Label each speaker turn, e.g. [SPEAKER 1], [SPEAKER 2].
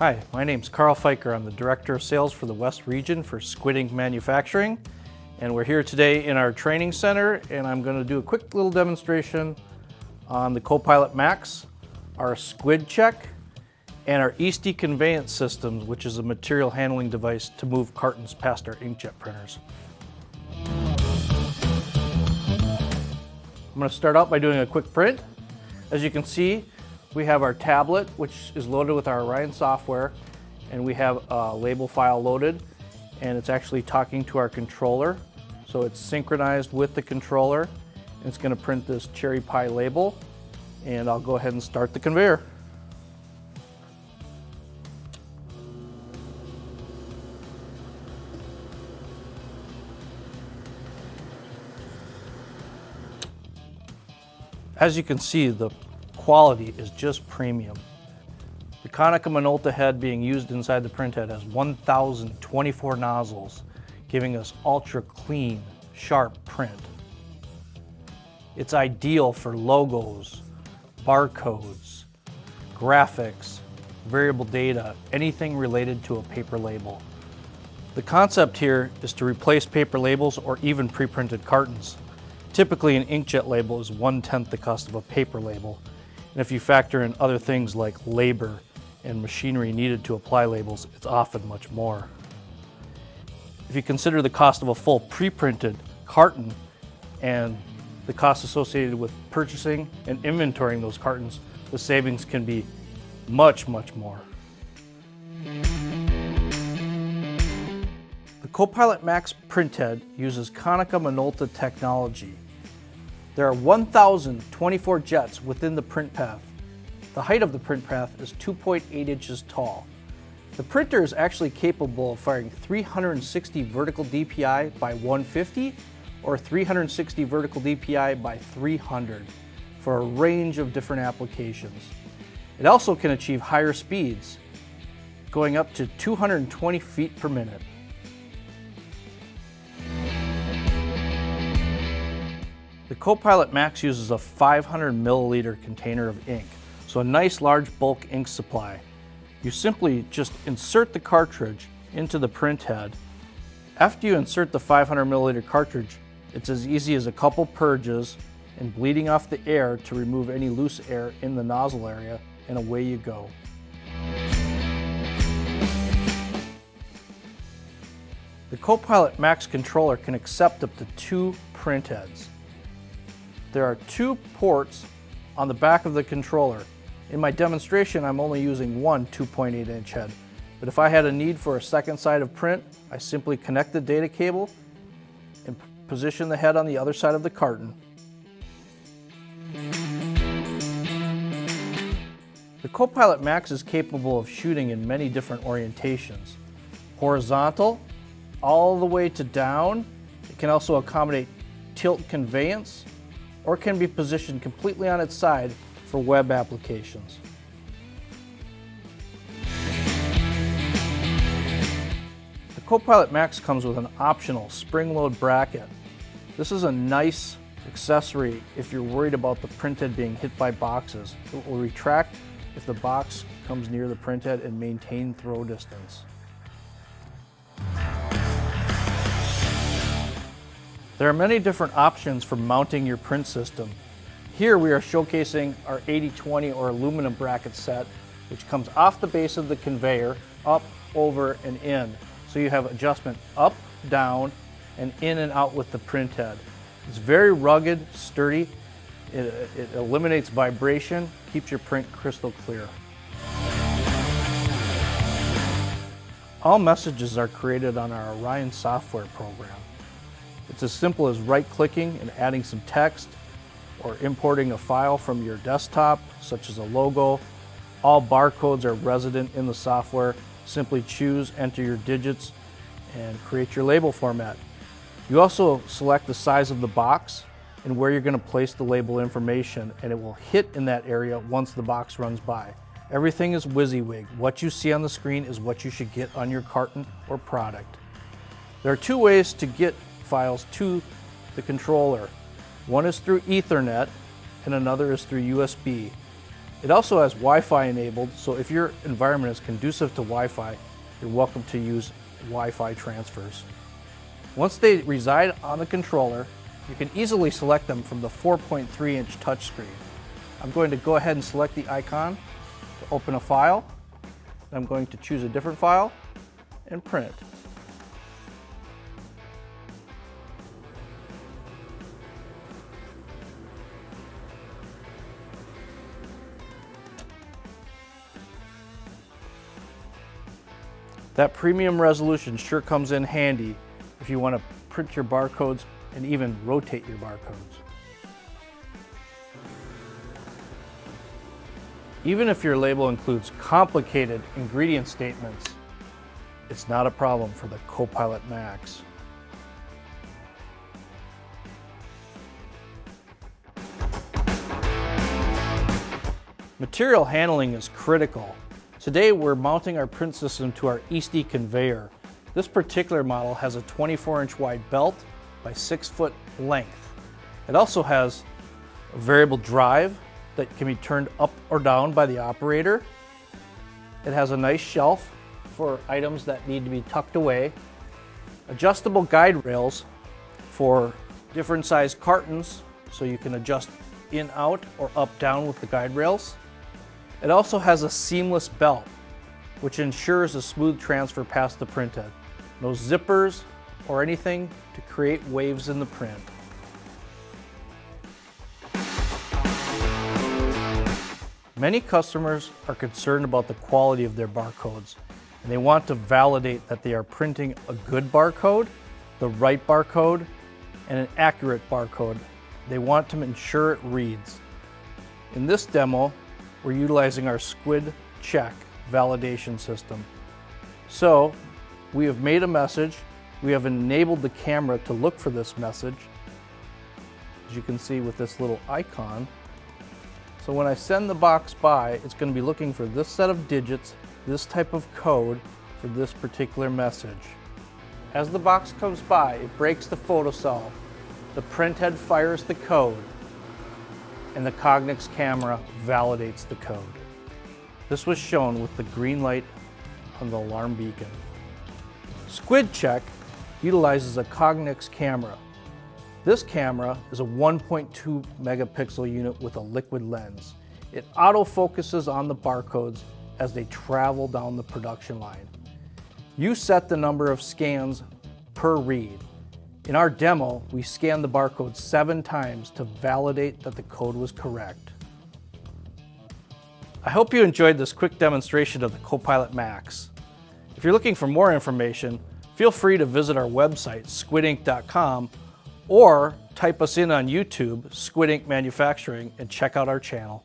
[SPEAKER 1] Hi, my name's Carl Fiker. I'm the Director of Sales for the West Region for Squid Ink Manufacturing. And we're here today in our training center, and I'm going to do a quick little demonstration on the CoPilot Max, our squid check, and our Easty conveyance systems, which is a material handling device to move cartons past our inkjet printers. I'm going to start out by doing a quick print. As you can see, we have our tablet, which is loaded with our Orion software, and we have a label file loaded, and it's actually talking to our controller. So it's synchronized with the controller, and it's going to print this cherry pie label, and I'll go ahead and start the conveyor. As you can see, the quality is just premium. The Konica Minolta head being used inside the printhead has 1,024 nozzles, giving us ultra clean, sharp print. It's ideal for logos, barcodes, graphics, variable data, anything related to a paper label. The concept here is to replace paper labels or even pre-printed cartons. Typically, an inkjet label is 1/10 the cost of a paper label. And if you factor in other things like labor and machinery needed to apply labels, it's often much more. If you consider the cost of a full pre-printed carton and the cost associated with purchasing and inventorying those cartons, the savings can be much, much more. The CoPilot Max printhead uses Konica Minolta technology. There are 1,024 jets within the print path. The height of the print path is 2.8 inches tall. The printer is actually capable of firing 360 vertical DPI by 150 or 360 vertical DPI by 300 for a range of different applications. It also can achieve higher speeds, going up to 220 feet per minute. The CoPilot Max uses a 500 milliliter container of ink, so a nice large bulk ink supply. You simply just insert the cartridge into the printhead. After you insert the 500 milliliter cartridge, it's as easy as a couple purges and bleeding off the air to remove any loose air in the nozzle area, and away you go. The CoPilot Max controller can accept up to 2 printheads. There are 2 ports on the back of the controller. In my demonstration, I'm only using one 2.8 inch head, but if I had a need for a second side of print, I simply connect the data cable and position the head on the other side of the carton. The CoPilot Max is capable of shooting in many different orientations. Horizontal, all the way to down. It can also accommodate tilt conveyance, or can be positioned completely on its side for web applications. The CoPilot Max comes with an optional spring-load bracket. This is a nice accessory if you're worried about the printhead being hit by boxes. It will retract if the box comes near the printhead and maintain throw distance. There are many different options for mounting your print system. Here we are showcasing our 80/20 or aluminum bracket set, which comes off the base of the conveyor, up, over, and in. So you have adjustment up, down, and in and out with the printhead. It's very rugged, sturdy. It eliminates vibration, keeps your print crystal clear. All messages are created on our Orion software program. It's as simple as right-clicking and adding some text, or importing a file from your desktop, such as a logo. All barcodes are resident in the software. Simply choose, enter your digits, and create your label format. You also select the size of the box and where you're going to place the label information, and it will hit in that area once the box runs by. Everything is WYSIWYG. What you see on the screen is what you should get on your carton or product. There are 2 ways to get files to the controller. One is through Ethernet and another is through USB. It also has Wi-Fi enabled, so if your environment is conducive to Wi-Fi, you're welcome to use Wi-Fi transfers. Once they reside on the controller, you can easily select them from the 4.3-inch touchscreen. I'm going to go ahead and select the icon to open a file. I'm going to choose a different file and print it. That premium resolution sure comes in handy if you want to print your barcodes and even rotate your barcodes. Even if your label includes complicated ingredient statements, it's not a problem for the CoPilot Max. Material handling is critical. Today we're mounting our print system to our Eastie conveyor. This particular model has a 24-inch wide belt by 6-foot length. It also has a variable drive that can be turned up or down by the operator. It has a nice shelf for items that need to be tucked away. Adjustable guide rails for different size cartons so you can adjust in, out, or up, down with the guide rails. It also has a seamless belt, which ensures a smooth transfer past the printhead. No zippers or anything to create waves in the print. Many customers are concerned about the quality of their barcodes, and they want to validate that they are printing a good barcode, the right barcode, and an accurate barcode. They want to ensure it reads. In this demo, we're utilizing our Squid check validation system. So we have made a message. We have enabled the camera to look for this message, as you can see with this little icon. So when I send the box by, it's going to be looking for this set of digits, this type of code for this particular message. As the box comes by, it breaks the photocell. The printhead fires the code, and the Cognex camera validates the code. This was shown with the green light on the alarm beacon. Squid check utilizes a Cognex camera. This camera is a 1.2 megapixel unit with a liquid lens. It autofocuses on the barcodes as they travel down the production line. You set the number of scans per read. In our demo, we scanned the barcode 7 times to validate that the code was correct. I hope you enjoyed this quick demonstration of the CoPilot Max. If you're looking for more information, feel free to visit our website, squidinc.com, or type us in on YouTube, Squid Ink Manufacturing, and check out our channel.